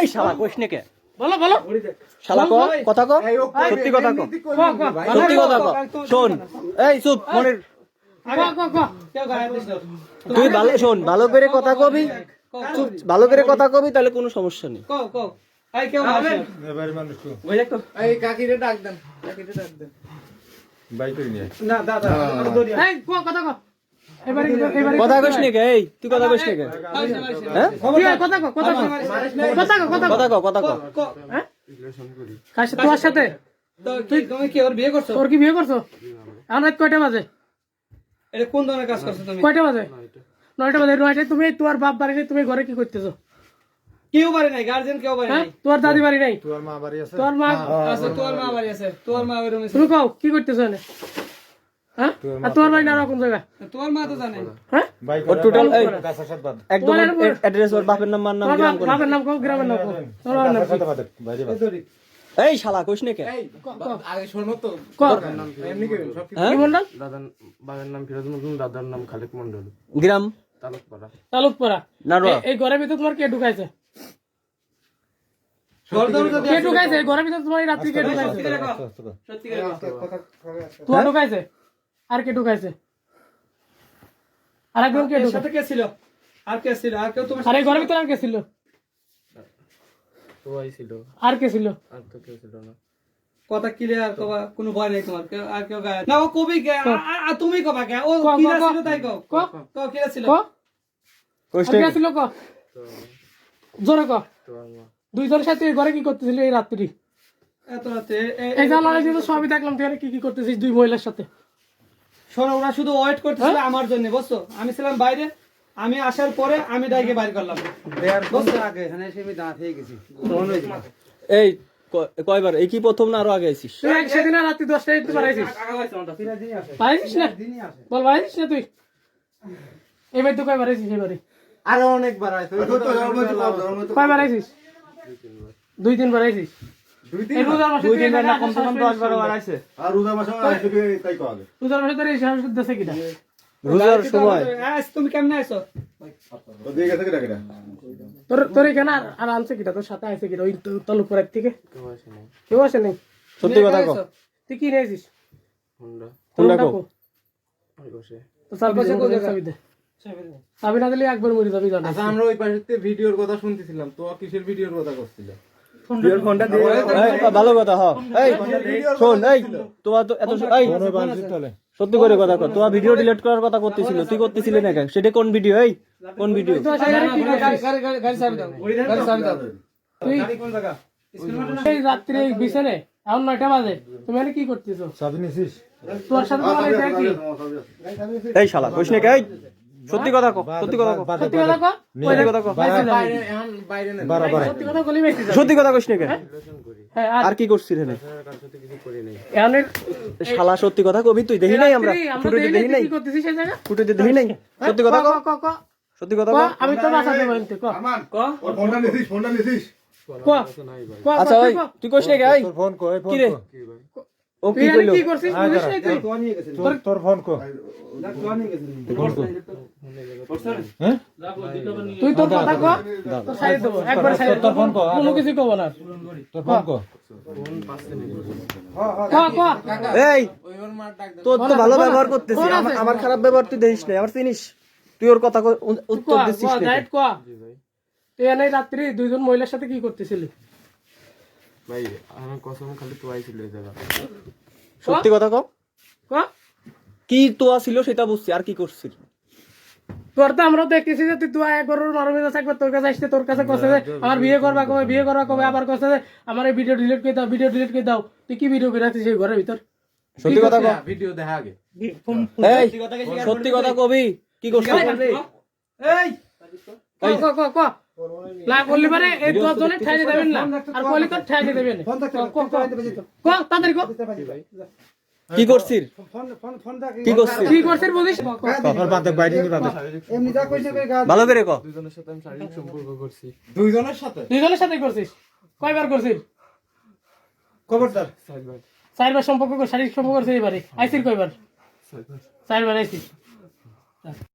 এই শালা কইস নে কে? বলো বলো শালা ক কথা ক, সত্যি কথা ক, সত্যি কথা ক। শোন এই চুপ মনির, তুই ভালো শোন, ভালো করে কথা কবি, চুপ ভালো করে কথা কবি, তাহলে কোনো সমস্যা নেই। কথা কইস নে কে? এই তুই কথা কইস নে কে? হ্যাঁ কথা ক, কথা ক, কথা ক, কথা ক। হ্যাঁ তোমার সাথে তুমি কি ওর বিয়ে করছো? ওর কি বিয়ে করছো? এখন রাত কয়টা বাজে? এটা কোন ধরনের কাজ করছো তুমি? কয়টা বাজে? 9টা বাজে। 9টায় তুমি তোমার বাপ বাড়ি নেই, তুমি ঘরে কি করতেছো? কেউ বাড়ি নাই, গার্জিয়ান কেউ বাড়ি নাই। তোমার দাদি বাড়ি নাই? তোমার মা বাড়ি আছে। তোমার মা আছে, তোমার মা বাড়ি আছে। তোমার মা ওই রুমে। তুমি কও কি করতেছো এনে? হ্যাঁ আর তোমার বাড়ি না কোন জায়গা? তোমার মা তো জানে। হ্যাঁ ও টোটাল একদম অ্যাড্রেস ওর বাপের নাম, মার নাম, গ্রাম কোন? বাপের নাম কও, গ্রামের নাম কও। তোমার নাম কি? এই শালা কইস নে কে? আগে শোনো তো, নাম এমনি কি সব কি মন্ডল? দাদার বাবার নাম ফিরোজ মন্ডল, দাদার নাম খালেক মন্ডল, গ্রাম তালুকপাড়া। তালুকপাড়া। এই ঘরের ভিতর তোমার কে ঢুকাইছে? কে ঢুকাইছে ঘরের ভিতর? তোমার রাত্রি কে ঢুকাইছে? সত্যি কথা তোমার ঢুকাইছে? আর কে ঢুকাইছে? আর একজন কে ঢুকাইছে? সাথে কে ছিল? আর কে ছিল? আর কেউ তোমার? আরে ঘরের ভিতর আর কে ছিল? তোই ছিল। আর কে ছিল? আর তো কেউ ছিল না। কথা ক্লিয়ার কবা, কোনো ভয় নাই তোমার? আর কেউ গায় না? ও কবি কে? আর তুমি কবা কে? ও কিরা ছিল তাই কও। কও কিরা ছিল? কিরা ছিল ক? জোরে ক। তোর মা। দুইজনের সাথে ঘরে কি করতেছিলি এই রাত্রি? এত রাতে এই জানালা দিয়ে তো সবই দেখলাম, তুই কি কি করতেছিস দুই মহিলার সাথে? শোনো, ওরা শুধু ওয়েট করতেছিল আমার জন্য, বুঝছো? আমি ছিলাম বাইরে, আমি আসার পরে আমি ডাইকে বাইর করলাম। এই কয়বার? এই কি প্রথম না আরো আগে আইছিস? সেদিন রাত্রি 10টায় তুই বাড়াইছিস? বাড়াইছিস না? বল বাড়াইছিস না তুই? এবার তুই কয়বার আইছিস? এবারে আরো অনেকবার আইছো। কয়বার আইছিস? 2-3 বার আইছিস? 2-3 বার না, কম সে কম 10 বার আইছে। আর রোজা মাসে আইছে কি তাই কও আগে? রোজার মাসে তোর এই সাহস দেশে কিনা? রোজার সময় তুমি কেমনে আইছো? তো দিয়ে গেছে কি ডাকেরা? তোর এখানে আর আনছে কিটা? তোর সাথে আইছে কিটা ওই তালুকপাড়ার থেকে? কেউ আসে নাই? সত্যি কথা কও, তুই কি নিয়েছিস? হোন্ডা কো বসে। তো চাবি দে। চাবি না দিলে একবার মরে যাবি জানা। আচ্ছা, আমরা ওই পাশেতে ভিডিওর কথা শুনতেছিলাম, তো কিসের ভিডিওর কথা করছিল? ফোনটা দিয়ে ভালো কথা। এই শোন, এই তোমার তো এত এই সত্যি করে কথা কর, তোমার ভিডিও ডিলিট করার কথা করতেছিল, তুই করতেছিলি না কেন? সেটা কোন ভিডিও? এই কোন ভিডিও? তুই এই রাত্রে বিছানে এখন 9টা বাজে, তুমি এখানে কি করতেছো? চাবি নিছিস? তোর সাথে তোমার এটা কি? এই শালা কইস না কে? সত্যি কথা কও, সত্যি কথা কও, সত্যি কথা কও, কইলে কথা কও। বাইরে এখন বাইরে না। বারবার সত্যি কথা বলি বেশি। সত্যি কথা কইস না কে? হ্যাঁ আর কি করছিস রে? কার সাথে কিছু করি নাই। এখানে শালা সত্যি কথা কবি, তুই দেখি নাই? আমরা ফুটেতে দেখি নাই? কি করতেছিস এই জায়গা? ফুটেতে দেখি নাই? সত্যি কথা কও, সত্যি কথা কও। আমি তো বাঁচাতে বলতে ক ক ওর ফোনটা নিছিস? ফোনটা নিছিস? ক আচ্ছা ওই তুই কইস না কে? এই তোর ফোন কো, এই ফোন কি রে? কো। ও কি কইলো? কি করছিস বুঝিস না তুই? তোর ফোন কো। হ্যাঁ তুই তোর কথা ক, তোর সাইড দেব একবার সাইড। তোর ফোন কো, কোনো কিছু কব না। তোর ফোন কো। ক এই ওই ওর মার ডাক দে। তোর তো ভালো ব্যবহার করতেছিস, আমার খারাপ ব্যবহার তুই দেখিস না, আমার চিনিস? তুই ওর কথা উত্তর দিছিস না? রাইট ক। তুই এনে রাত্রি দুইজন মহিলার সাথে কি করতেছিলি? ভাই আমার কসম খালি তোয়াই ছিল এই জায়গা। সত্যি কথা কও, ক কি তোয়া ছিল সেটা বুঝছি, আর কি করছিস? তোর তো আমরা দেখতেছি যে তুই তোয়া একবার মারবে না, একবার তোর কাছে আসছে, তোর কাছে কইছে যে আমার বিয়ে করবা কবে, বিয়ে করবা কবে, আবার কইছে যে আমার এই ভিডিও ডিলিট করে দাও, ভিডিও ডিলিট করে দাও। তুই কি ভিডিও করে রাখছিস এই ঘরের ভিতর? সত্যি কথা কও। ভিডিও দেখা আগে। এই সত্যি কথা কবি, কি করছিস? এই ক লা বললি পারে এই 10 জনে ঠাই দিবেন না, আর কইলি তো ঠাই দিবেন না। ক তাড়াতাড়ি ক। কি করছিস? কি করছিস? কি করছিস বলিস? তোর বাদে বাইরে নি বাদে। এমনি যা কইছে কই গাল। ভালো করে ক। দুজনের সাথে আমি শারীরিক সম্পর্ক করছি। দুইজনের সাথে? দুইজনের সাথে করছিস? কয়বার করছিস? খবরদার। 4বার সম্পর্ক, শারীরিক সম্পর্ক করছিস এবারে? আইছিস কয়বার? 4বার আইছিস।